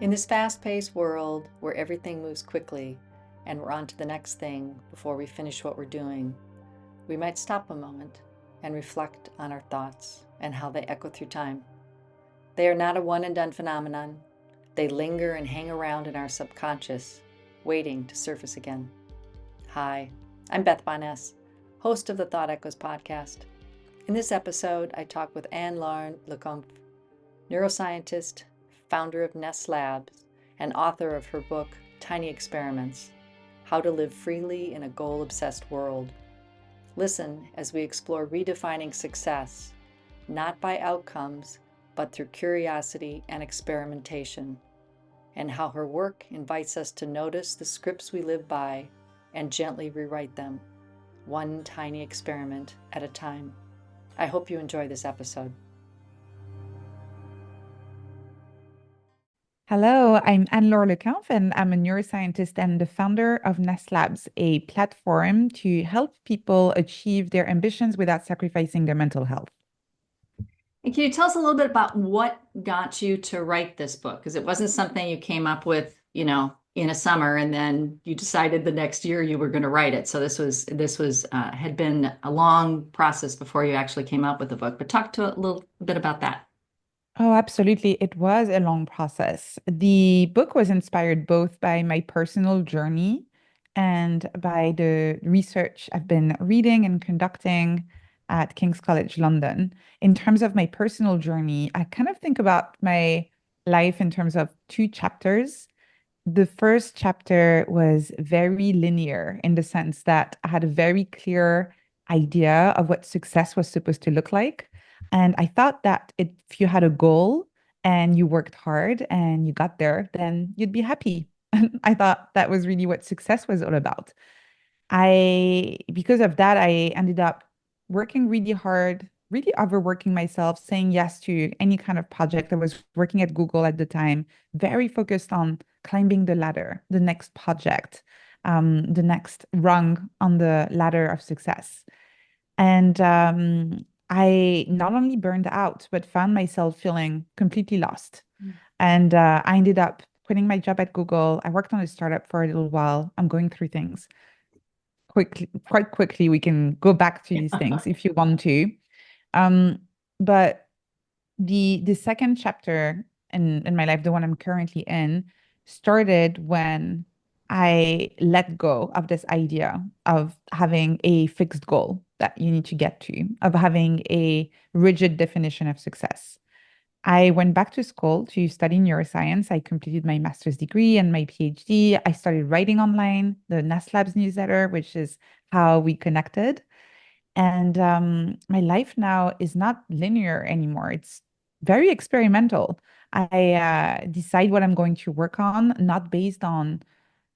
In this fast-paced world where everything moves quickly and we're on to the next thing before we finish what we're doing, we might stop a moment and reflect on our thoughts and how they echo through time. They are not a one-and-done phenomenon. They linger and hang around in our subconscious, waiting to surface again. Hi, I'm Beth Bonness, host of the Thought Echoes podcast. In this episode, I talk with Anne-Laure Le Cunff, neuroscientist, founder of Nest Labs, and author of her book, Tiny Experiments: How to Live Freely in a Goal-Obsessed World. Listen as we explore redefining success, not by outcomes, but through curiosity and experimentation, and how her work invites us to notice the scripts we live by and gently rewrite them, one tiny experiment at a time. I hope you enjoy this episode. Hello, I'm Anne-Laure Le Cunff, and I'm a neuroscientist and the founder of Nest Labs, a platform to help people achieve their ambitions without sacrificing their mental health. And can you tell us a little bit about what got you to write this book? Because it wasn't something you came up with, in a summer, and then you decided the next year you were going to write it. So this was had been a long process before you actually came up with the book. But talk to a little bit about that. Oh, absolutely. It was a long process. The book was inspired both by my personal journey and by the research I've been reading and conducting at King's College London. In terms of my personal journey, I kind of think about my life in terms of two chapters. The first chapter was very linear in the sense that I had a very clear idea of what success was supposed to look like. And I thought that if you had a goal and you worked hard and you got there, then you'd be happy. And I thought that was really what success was all about. Because of that, I ended up working really hard, really overworking myself, saying yes to any kind of project. I was working at Google at the time, very focused on climbing the ladder, the next project, the next rung on the ladder of success. And I not only burned out, but found myself feeling completely lost. And I ended up quitting my job at Google. I worked on a startup for a little while. I'm going through things quite quickly. We can go back to these things if you want to. Um, but the second chapter in my life, the one I'm currently in, started when I let go of this idea of having a fixed goal that you need to get to, of having a rigid definition of success. I went back to school to study neuroscience. I completed my master's degree and my PhD. I started writing online, the Nest Labs newsletter, which is how we connected. And my life now is not linear anymore. It's very experimental. I decide what I'm going to work on, not based on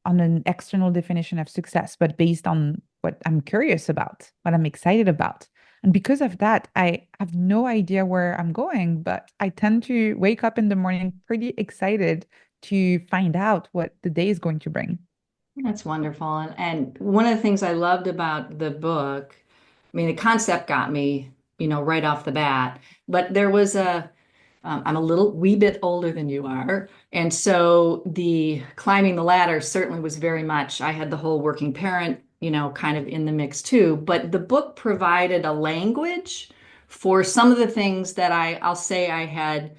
an external definition of success, but based on what I'm curious about, what I'm excited about. And because of that, I have no idea where I'm going, but I tend to wake up in the morning pretty excited to find out what the day is going to bring. That's wonderful. And one of the things I loved about the book, I mean, the concept got me, right off the bat, but there was I'm a little wee bit older than you are. And so the climbing the ladder certainly was very much, I had the whole working parent, kind of in the mix too. But the book provided a language for some of the things that I'll say I had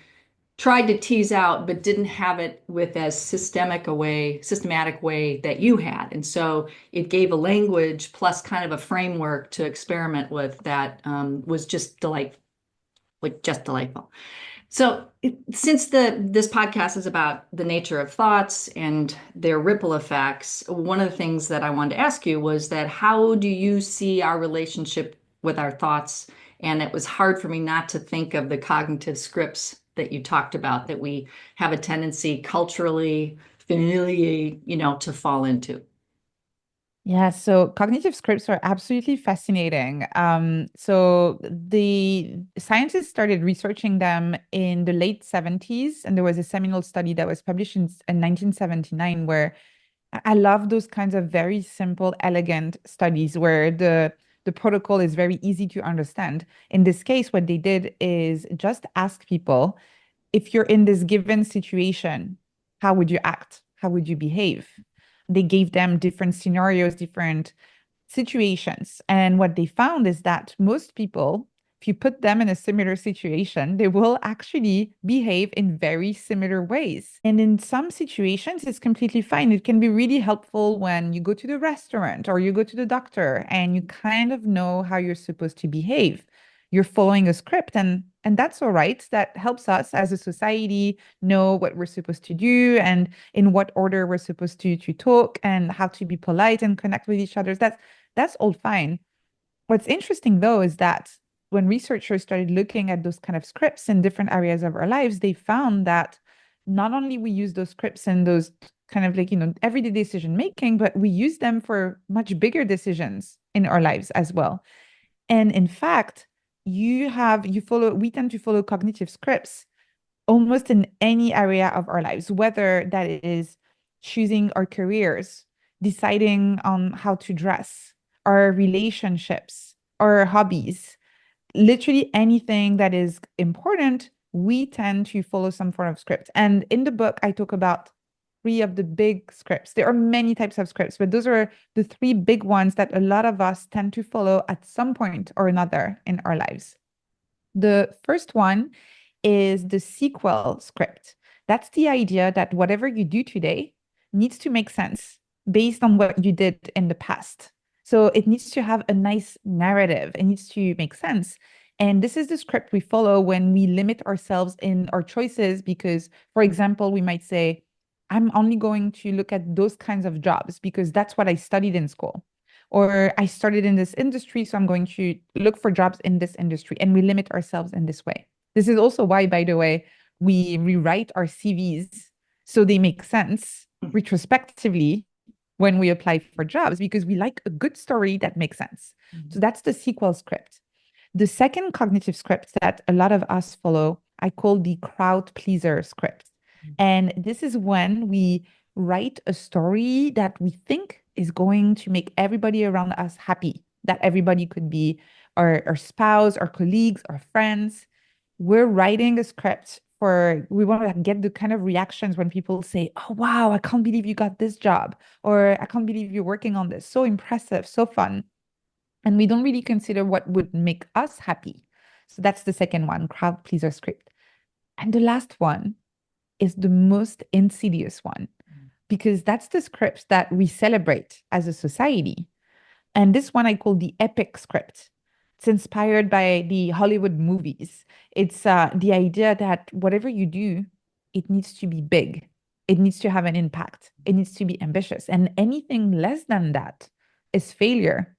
tried to tease out, but didn't have it with as systematic way that you had. And so it gave a language plus kind of a framework to experiment with that was just delightful, like just delightful. So since this podcast is about the nature of thoughts and their ripple effects, one of the things that I wanted to ask you was that how do you see our relationship with our thoughts? And it was hard for me not to think of the cognitive scripts that you talked about that we have a tendency culturally, familiarly, to fall into. Yeah, so cognitive scripts are absolutely fascinating. So the scientists started researching them in the late 70s, and there was a seminal study that was published in 1979 where I love those kinds of very simple, elegant studies where the protocol is very easy to understand. In this case, what they did is just ask people if you're in this given situation, how would you act? How would you behave? They gave them different scenarios, different situations. And what they found is that most people, if you put them in a similar situation, they will actually behave in very similar ways. And in some situations, it's completely fine. It can be really helpful when you go to the restaurant or you go to the doctor and you kind of know how you're supposed to behave. You're following a script, and that's all right. That helps us as a society know what we're supposed to do and in what order we're supposed to talk and how to be polite and connect with each other. That's all fine. What's interesting though is that when researchers started looking at those kind of scripts in different areas of our lives, they found that not only we use those scripts in those kind of like, everyday decision making, but we use them for much bigger decisions in our lives as well. And in fact, we tend to follow cognitive scripts almost in any area of our lives, whether that is choosing our careers, deciding on how to dress, our relationships, our hobbies, literally anything that is important, we tend to follow some form of script. And in the book, I talk about three of the big scripts. There are many types of scripts, but those are the three big ones that a lot of us tend to follow at some point or another in our lives. The first one is the sequel script. That's the idea that whatever you do today needs to make sense based on what you did in the past. So it needs to have a nice narrative. It needs to make sense. And this is the script we follow when we limit ourselves in our choices because, for example, we might say, I'm only going to look at those kinds of jobs because that's what I studied in school. Or I started in this industry, so I'm going to look for jobs in this industry. And we limit ourselves in this way. This is also why, by the way, we rewrite our CVs so they make sense retrospectively when we apply for jobs because we like a good story that makes sense. So that's the sequel script. The second cognitive script that a lot of us follow, I call the crowd pleaser script. And this is when we write a story that we think is going to make everybody around us happy, that everybody could be our spouse, our colleagues, our friends. We're writing a script we want to get the kind of reactions when people say, oh, wow, I can't believe you got this job, or I can't believe you're working on this. So impressive, so fun. And we don't really consider what would make us happy. So that's the second one, crowd pleaser script. And the last one is the most insidious one, because that's the script that we celebrate as a society. And this one I call the epic script. It's inspired by the Hollywood movies. It's the idea that whatever you do, it needs to be big. It needs to have an impact. It needs to be ambitious. And anything less than that is failure.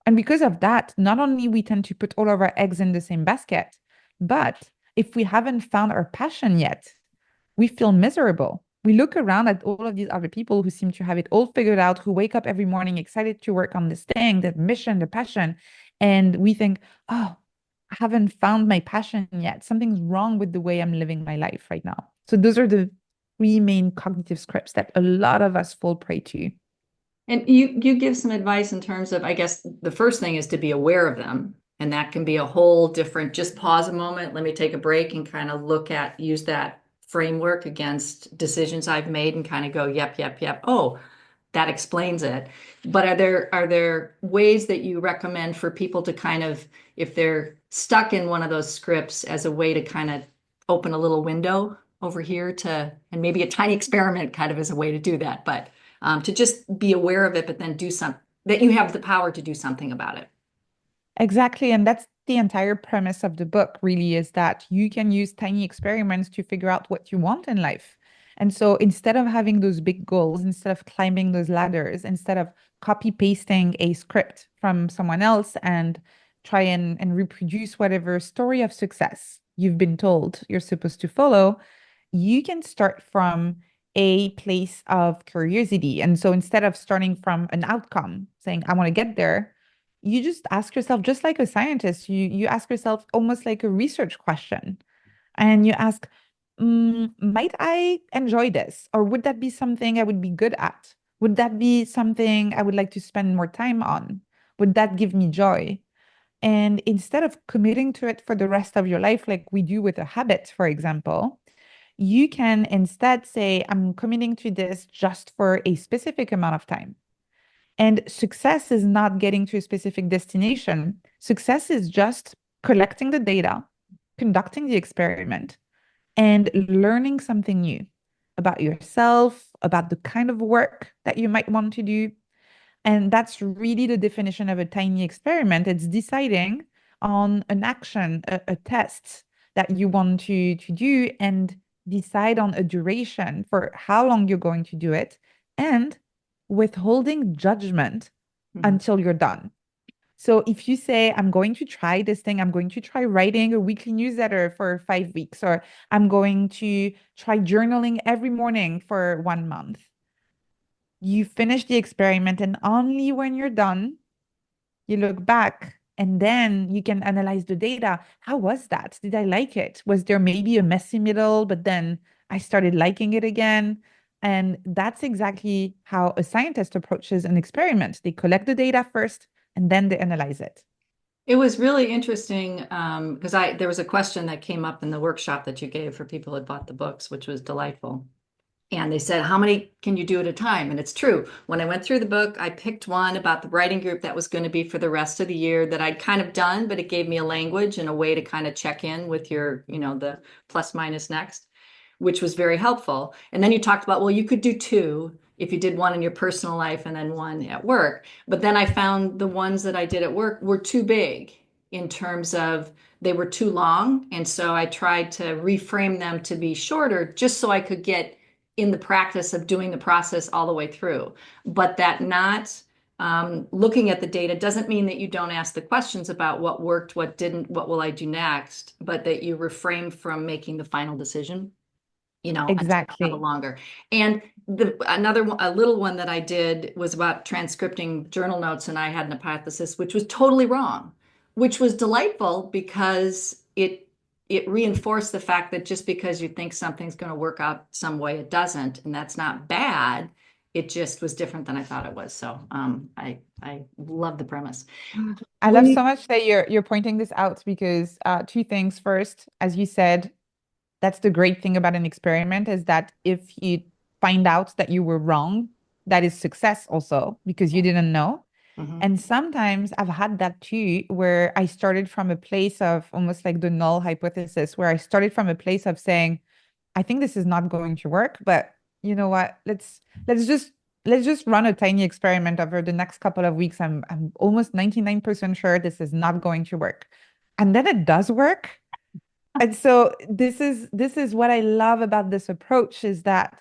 And because of that, not only we tend to put all of our eggs in the same basket, but if we haven't found our passion yet, we feel miserable. We look around at all of these other people who seem to have it all figured out, who wake up every morning excited to work on this thing, the mission, the passion. And we think, oh, I haven't found my passion yet. Something's wrong with the way I'm living my life right now. So those are the three main cognitive scripts that a lot of us fall prey to. And you give some advice in terms of, I guess, the first thing is to be aware of them. And that can be a whole different, just pause a moment, let me take a break and kind of use that framework against decisions I've made and kind of go, yep, yep, yep. Oh, that explains it. But are there ways that you recommend for people to kind of, if they're stuck in one of those scripts, as a way to kind of open a little window over here and maybe a tiny experiment kind of as a way to do that, but to just be aware of it, but then that you have the power to do something about it. Exactly. And that's the entire premise of the book, really, is that you can use tiny experiments to figure out what you want in life. And so instead of having those big goals, instead of climbing those ladders, instead of copy pasting a script from someone else and try and reproduce whatever story of success you've been told you're supposed to follow, you can start from a place of curiosity. And so instead of starting from an outcome, saying, I want to get there, you just ask yourself, just like a scientist, you ask yourself almost like a research question. And you ask, might I enjoy this? Or would that be something I would be good at? Would that be something I would like to spend more time on? Would that give me joy? And instead of committing to it for the rest of your life, like we do with a habit, for example, You can instead say, I'm committing to this just for a specific amount of time. And success is not getting to a specific destination. Success is just collecting the data, conducting the experiment, and learning something new about yourself, about the kind of work that you might want to do. And that's really the definition of a tiny experiment. It's deciding on an action, a test that you want to do, and decide on a duration for how long you're going to do it, and withholding judgment Mhm. until you're done. So if you say, I'm going to try this thing, I'm going to try writing a weekly newsletter for 5 weeks, or I'm going to try journaling every morning for 1 month, you finish the experiment, and only when you're done, you look back and then you can analyze the data. How was that? Did I like it? Was there maybe a messy middle, but then I started liking it again? And that's exactly how a scientist approaches an experiment. They collect the data first and then they analyze it. It was really interesting because I there was a question that came up in the workshop that you gave for people who had bought the books, which was delightful. And they said, how many can you do at a time? And it's true. When I went through the book, I picked one about the writing group that was going to be for the rest of the year that I'd kind of done, but it gave me a language and a way to kind of check in with your, the plus minus next, which was very helpful. And then you talked about, well, you could do two if you did one in your personal life and then one at work. But then I found the ones that I did at work were too big in terms of they were too long. And so I tried to reframe them to be shorter just so I could get in the practice of doing the process all the way through. But that not looking at the data doesn't mean that you don't ask the questions about what worked, what didn't, what will I do next, but that you refrain from making the final decision, until you have a Exactly. longer. And a little one that I did was about transcripting journal notes, and I had an hypothesis which was totally wrong, which was delightful because it reinforced the fact that just because you think something's going to work out some way, it doesn't, and that's not bad. It just was different than I thought it was. So I love the premise. I When love you so much that you're pointing this out because two things. First, as you said, that's the great thing about an experiment is that if you find out that you were wrong, that is success also because you didn't know. Mhm. And sometimes I've had that too, where I started from a place of almost like the null hypothesis, where I started from a place of saying, I think this is not going to work, but you know what? Let's just let's just run a tiny experiment over the next couple of weeks. I'm almost 99% sure this is not going to work. And then it does work. And so this is what I love about this approach is that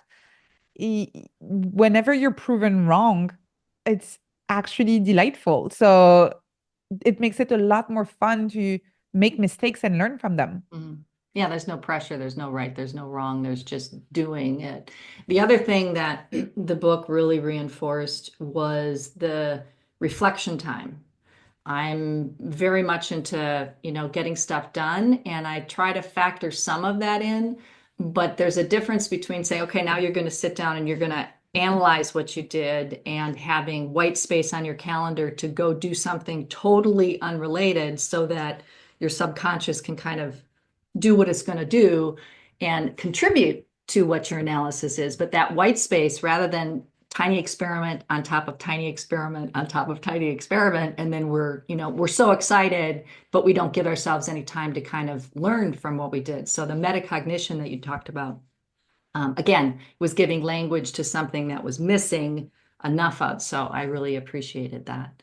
whenever you're proven wrong, it's actually delightful. So it makes it a lot more fun to make mistakes and learn from them. Mhm. Yeah, there's no pressure, there's no right, there's no wrong, there's just doing it. The other thing that the book really reinforced was the reflection time. I'm very much into, getting stuff done, and I try to factor some of that in, but there's a difference between saying, okay, now you're going to sit down and you're going to analyze what you did and having white space on your calendar to go do something totally unrelated so that your subconscious can kind of do what it's going to do and contribute to what your analysis is. But that white space, rather than tiny experiment on top of tiny experiment on top of tiny experiment, and then we're so excited, but we don't give ourselves any time to kind of learn from what we did. So the metacognition that you talked about, again, was giving language to something that was missing enough of. So I really appreciated that.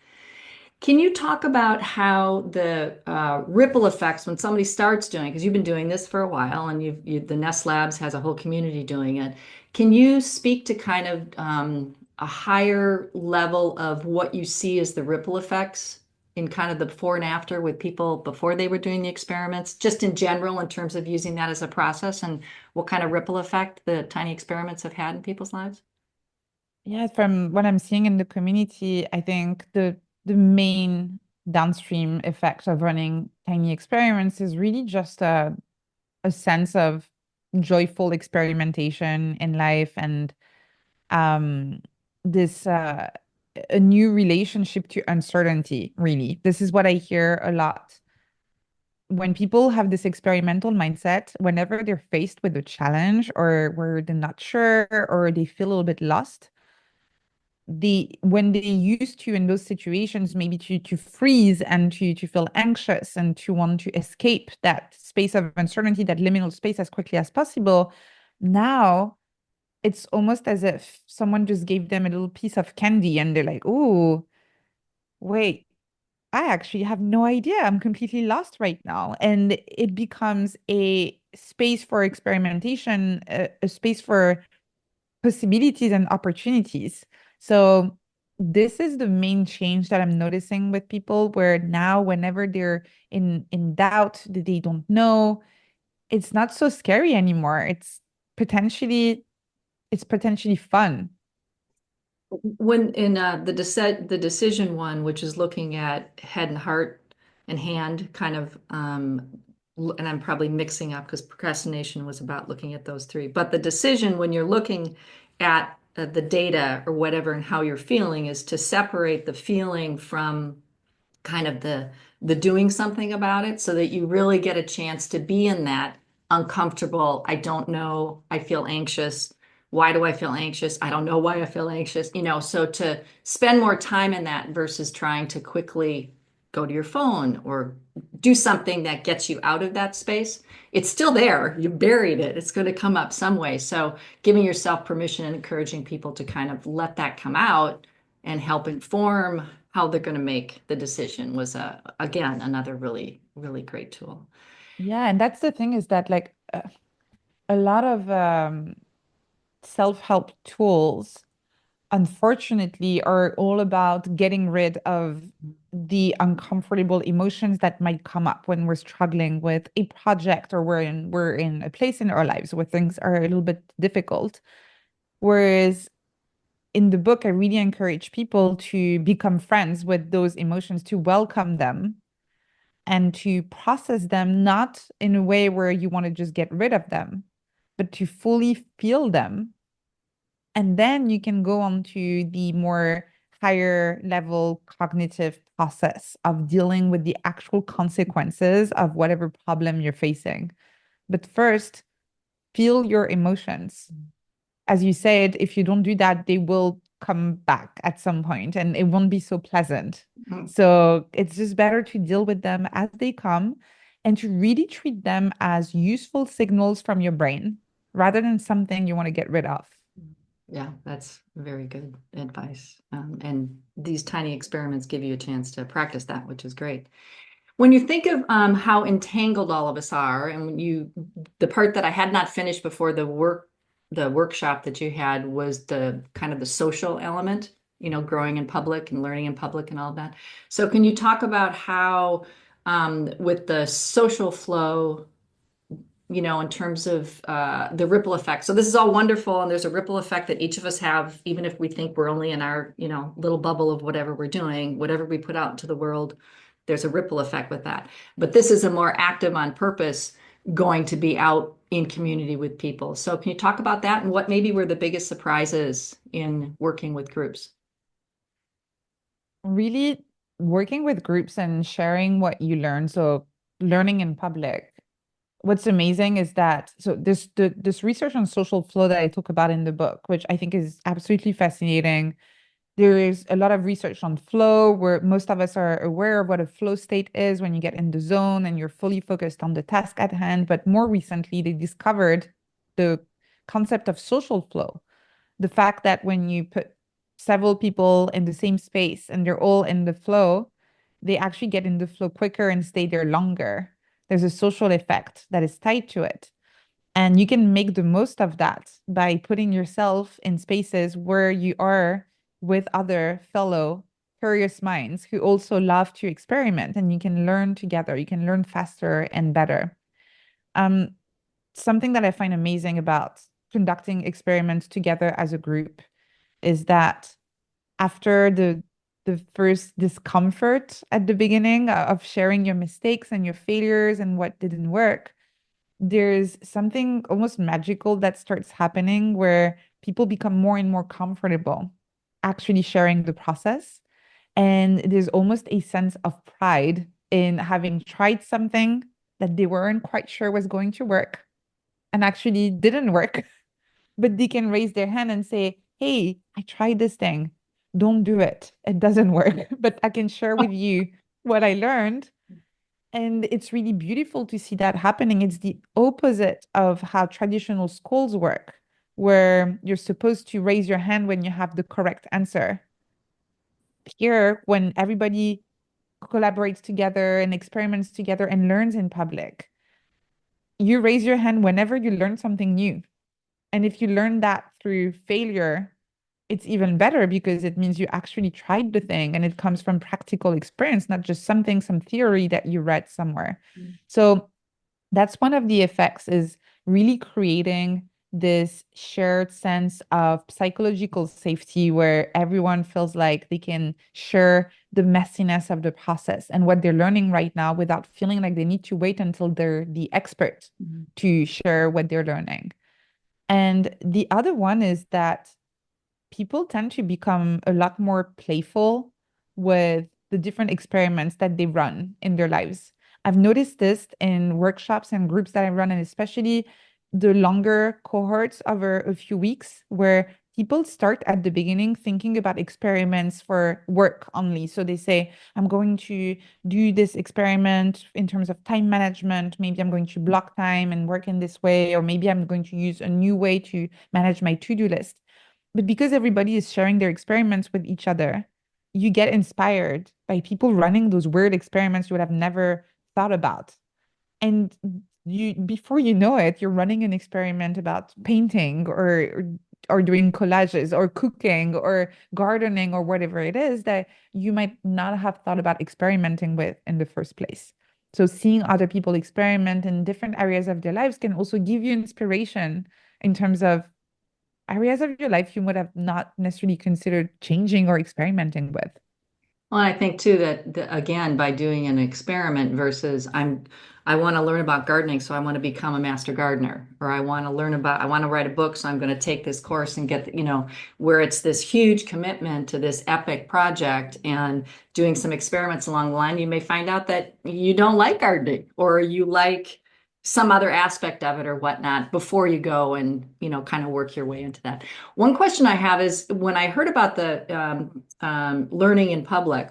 Can you talk about how the ripple effects when somebody starts doing, because you've been doing this for a while and the Nest Labs has a whole community doing it. Can you speak to kind of a higher level of what you see as the ripple effects in kind of the before and after with people before they were doing the experiments, just in general in terms of using that as a process and what kind of ripple effect the tiny experiments have had in people's lives? Yeah, from what I'm seeing in the community, I think the main downstream effect of running tiny experiments is really just a sense of joyful experimentation in life and um this a new relationship to uncertainty, really. This is what I hear a lot when people have this experimental mindset, whenever they're faced with a challenge or where they're not sure or they feel a little bit lost, when they used to in those situations maybe to freeze and to feel anxious and to want to escape that space of uncertainty, that liminal space as quickly as possible, now it's almost as if someone just gave them a little piece of candy and they're like, oh, wait, I actually have no idea. I'm completely lost right now. And it becomes a space for experimentation, a space for possibilities and opportunities. So this is the main change that I'm noticing with people, where now whenever they're in doubt, that they don't know, it's not so scary anymore. Potentially fun. When in the decision one, which is looking at head and heart and hand kind of and I'm probably mixing up because procrastination was about looking at those three. But the decision when you're looking at the data or whatever and how you're feeling is to separate the feeling from kind of the doing something about it so that you really get a chance to be in that uncomfortable, I don't know, I feel anxious. Why do I feel anxious? I don't know why I feel anxious. So to spend more time in that versus trying to quickly go to your phone or do something that gets you out of that space. It's still there. You buried it. It's going to come up some way. So giving yourself permission and encouraging people to kind of let that come out and help inform how they're going to make the decision was again another really really great tool. Yeah, and that's the thing, is that like a lot of self-help tools unfortunately are all about getting rid of the uncomfortable emotions that might come up when we're struggling with a project, or we're in a place in our lives where things are a little bit difficult. Whereas in the book, I really encourage people to become friends with those emotions, to welcome them and to process them, not in a way where you want to just get rid of them, but to fully feel them. And then you can go on to the more higher level cognitive process of dealing with the actual consequences of whatever problem you're facing. But first, feel your emotions. As you said, if you don't do that, they will come back at some point and it won't be so pleasant. Mhm. So it's just better to deal with them as they come and to really treat them as useful signals from your brain rather than something you want to get rid of. Yeah, that's very good advice. And these tiny experiments give you a chance to practice that, which is great. When you think of how entangled all of us are, and the part that I had not finished before the workshop that you had was the kind of the social element, growing in public and learning in public and all of that. So can you talk about how, with the social flow, in terms of the ripple effect. So this is all wonderful, and there's a ripple effect that each of us have, even if we think we're only in our, little bubble of whatever we're doing, whatever we put out into the world, there's a ripple effect with that. But this is a more active on purpose going to be out in community with people. So can you talk about that and what maybe were the biggest surprises in working with groups? Really working with groups and sharing what you learn. So learning in public. What's amazing is that this research on social flow that I talk about in the book, which I think is absolutely fascinating. There is a lot of research on flow where most of us are aware of what a flow state is when you get in the zone and you're fully focused on the task at hand. But more recently, they discovered the concept of social flow. The fact that when you put several people in the same space and they're all in the flow, they actually get in the flow quicker and stay there longer. There's a social effect that is tied to it. And you can make the most of that by putting yourself in spaces where you are with other fellow curious minds who also love to experiment, and you can learn together. You can learn faster and better. Um, Something that I find amazing about conducting experiments together as a group is that after the first discomfort at the beginning of sharing your mistakes and your failures and what didn't work, there's something almost magical that starts happening where people become more and more comfortable actually sharing the process. And there's almost a sense of pride in having tried something that they weren't quite sure was going to work and actually didn't work, but they can raise their hand and say, hey, I tried this thing. Don't do it. It doesn't work, but I can share with you what I learned. And it's really beautiful to see that happening. It's the opposite of how traditional schools work, where you're supposed to raise your hand when you have the correct answer. Here, when everybody collaborates together and experiments together and learns in public, you raise your hand whenever you learn something new. And if you learn that through failure, it's even better because it means you actually tried the thing and it comes from practical experience, not just something, some theory that you read somewhere. So that's one of the effects is really creating this shared sense of psychological safety where everyone feels like they can share the messiness of the process and what they're learning right now without feeling like they need to wait until they're the expert to share what they're learning. And the other one is that people tend to become a lot more playful with the different experiments that they run in their lives. I've noticed this in workshops and groups that I run, and especially the longer cohorts over a few weeks, where people start at the beginning thinking about experiments for work only. So they say, I'm going to do this experiment in terms of time management. Maybe I'm going to block time and work in this way, or maybe I'm going to use a new way to manage my to-do list. But because everybody is sharing their experiments with each other, you get inspired by people running those weird experiments you would have never thought about. And you, before you know it, you're running an experiment about painting or doing collages or cooking or gardening or whatever it is that you might not have thought about experimenting with in the first place. So seeing other people experiment in different areas of their lives can also give you inspiration in terms of areas of your life you would have not necessarily considered changing or experimenting with. Well, I think too that again, by doing an experiment versus I want to learn about gardening, so I want to become a master gardener, or I want to write a book, so I'm going to take this course and get, where it's this huge commitment to this epic project and doing some experiments along the line, you may find out that you don't like gardening or you like some other aspect of it or whatnot before you go and, kind of work your way into that. One question I have is when I heard about the learning in public,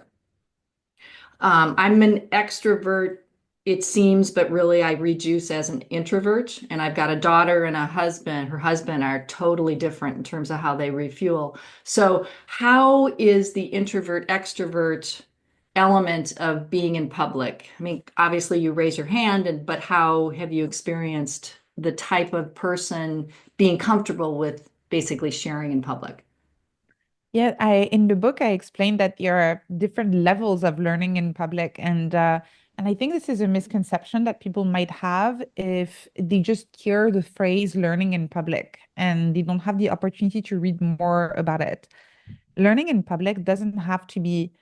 I'm an extrovert, it seems, but really I read juice as an introvert. And I've got a daughter and a husband. Her husband are totally different in terms of how they refuel. So, how is the introvert extrovert element of being in public? I mean, obviously you raise your hand, but how have you experienced the type of person being comfortable with basically sharing in public? Yeah, I in the book I explained that there are different levels of learning in public, and I think this is a misconception that people might have if they just hear the phrase learning in public and they don't have the opportunity to read more about it. Learning in public doesn't have to be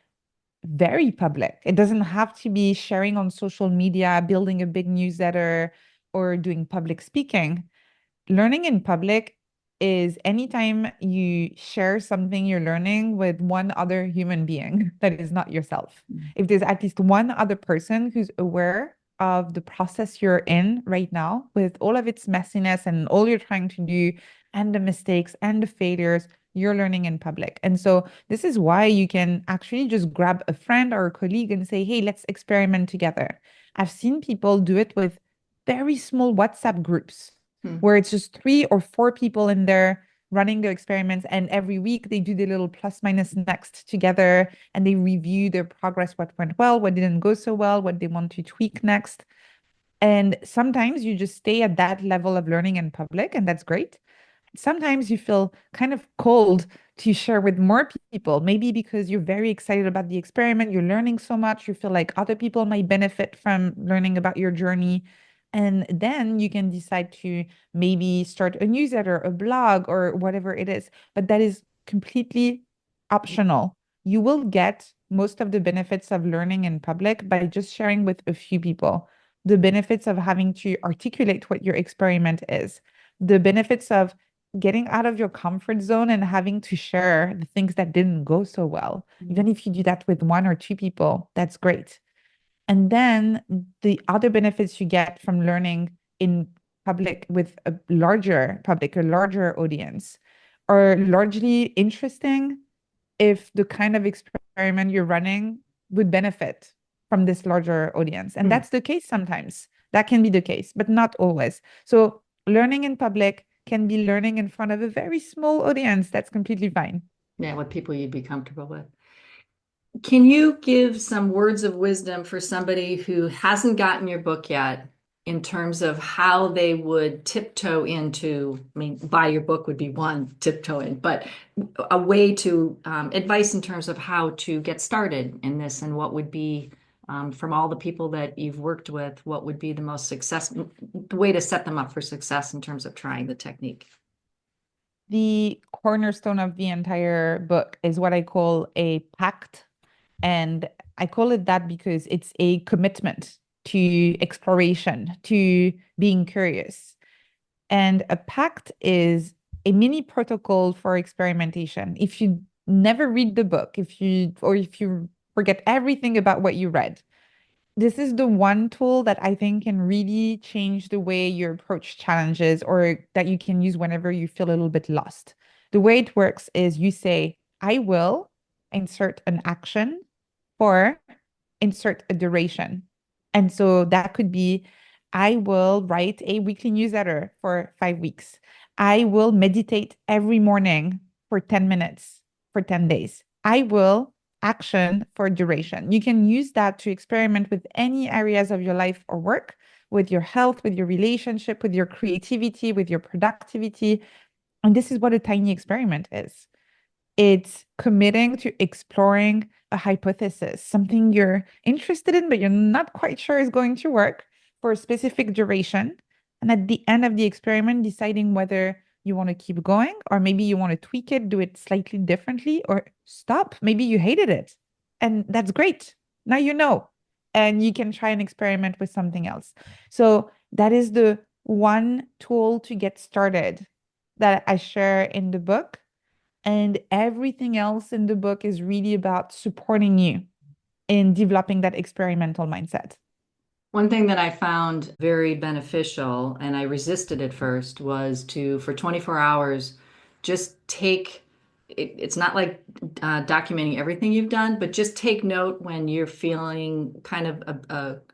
very public. It doesn't have to be sharing on social media, building a big newsletter, or doing public speaking. Learning in public is anytime you share something you're learning with one other human being that is not yourself. If there's at least one other person who's aware of the process you're in right now with all of its messiness and all you're trying to do and the mistakes and the failures, you're learning in public. And so this is why you can actually just grab a friend or a colleague and say, hey, let's experiment together. I've seen people do it with very small WhatsApp groups Hmm. where it's just 3 or 4 people in there running their experiments. And every week they do the little plus minus next together and they review their progress, what went well, what didn't go so well, what they want to tweak next. And sometimes you just stay at that level of learning in public, and that's great. Sometimes you feel kind of cold to share with more people, maybe because you're very excited about the experiment, you're learning so much, you feel like other people might benefit from learning about your journey. And then you can decide to maybe start a newsletter, a blog, or whatever it is. But that is completely optional. You will get most of the benefits of learning in public by just sharing with a few people. The benefits of having to articulate what your experiment is, the benefits of getting out of your comfort zone and having to share the things that didn't go so well. Even if you do that with 1 or 2 people, that's great. And then the other benefits you get from learning in public with a larger public, a larger audience, are largely interesting if the kind of experiment you're running would benefit from this larger audience. And Hmm. that's the case sometimes. That can be the case, but not always. So learning in public can be learning in front of a very small audience. That's completely fine. Yeah, what people you'd be comfortable with. Can you give some words of wisdom for somebody who hasn't gotten your book yet in terms of how they would tiptoe into, I mean, buy your book would be one tiptoe in, but a way to advice in terms of how to get started in this and what would be from all the people that you've worked with, what would be the most success, the way to set them up for success in terms of trying the technique? The cornerstone of the entire book is what I call a pact. And I call it that because it's a commitment to exploration, to being curious. And a pact is a mini protocol for experimentation. If you never read the book, if you forget everything about what you read, this is the one tool that I think can really change the way you approach challenges or that you can use whenever you feel a little bit lost. The way it works is you say, I will insert an action or insert a duration. And so that could be, I will write a weekly newsletter for 5 weeks. I will meditate every morning for 10 minutes for 10 days. I will action for duration. You can use that to experiment with any areas of your life or work, with your health, with your relationship, with your creativity, with your productivity. And this is what a tiny experiment is. It's committing to exploring a hypothesis, something you're interested in, but you're not quite sure is going to work for a specific duration. And at the end of the experiment, deciding whether you want to keep going or maybe you want to tweak it, do it slightly differently, or stop. Maybe you hated it. And that's great. Now you know. And you can try and experiment with something else. So that is the one tool to get started that I share in the book. And everything else in the book is really about supporting you in developing that experimental mindset. One thing that I found very beneficial, and I resisted at first, was to, for 24 hours, just take it's not like documenting everything you've done, but just take note when you're feeling kind of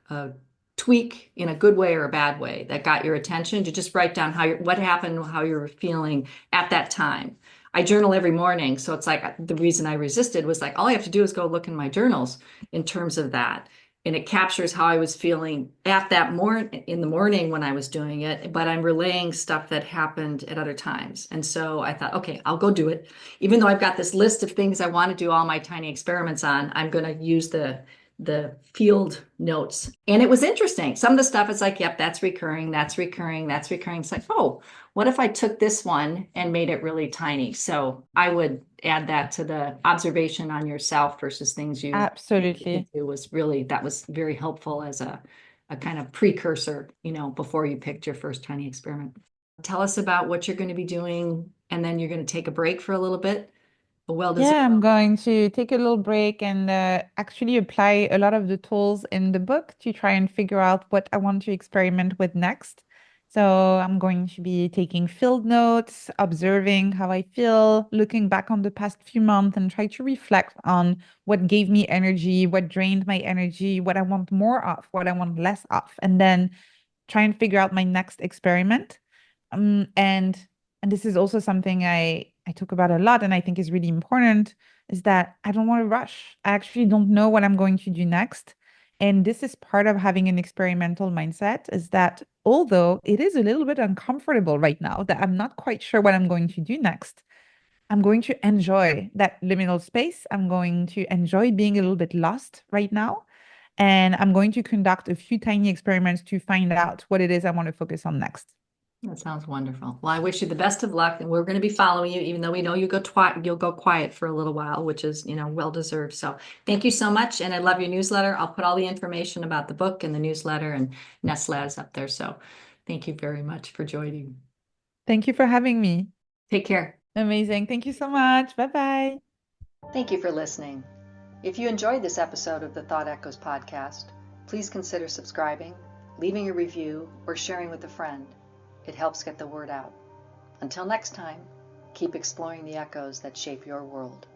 a tweak in a good way or a bad way that got your attention, to just write down what happened, how you were feeling at that time. I journal every morning, so it's like the reason I resisted was like all I have to do is go look in my journals in terms of that, and it captures how I was feeling at that in the morning when I was doing it, but I'm relaying stuff that happened at other times. And so I thought, okay, I'll go do it. Even though I've got this list of things I want to do all my tiny experiments on, I'm going to use the field notes. And it was interesting. Some of the stuff is like, yep, that's recurring, that's recurring, that's recurring. It's like, oh, what if I took this one and made it really tiny? So I would add that to the observation on yourself versus things you Absolutely. do was really, that was very helpful as a kind of precursor, before you picked your first tiny experiment. Tell us about what you're going to be doing, and then you're going to take a break for a little bit. A well-deserved. Yeah, I'm going to take a little break and actually apply a lot of the tools in the book to try and figure out what I want to experiment with next. So I'm going to be taking field notes, observing how I feel, looking back on the past few months and try to reflect on what gave me energy, what drained my energy, what I want more of, what I want less of, and then try and figure out my next experiment. And this is also something I talk about a lot and I think is really important, is that I don't want to rush. I actually don't know what I'm going to do next. And this is part of having an experimental mindset, is that although it is a little bit uncomfortable right now, that I'm not quite sure what I'm going to do next, I'm going to enjoy that liminal space. I'm going to enjoy being a little bit lost right now. And I'm going to conduct a few tiny experiments to find out what it is I want to focus on next. That sounds wonderful. Well, I wish you the best of luck, and we're going to be following you, even though we know you'll go quiet for a little while, which is, well deserved. So thank you so much, and I love your newsletter. I'll put all the information about the book and the newsletter and Nestla's up there. So thank you very much for joining. Thank you for having me. Take care. Amazing. Thank you so much. Bye bye. Thank you for listening. If you enjoyed this episode of the Thought Echoes podcast, please consider subscribing, leaving a review, or sharing with a friend. It helps get the word out. Until next time, keep exploring the echoes that shape your world.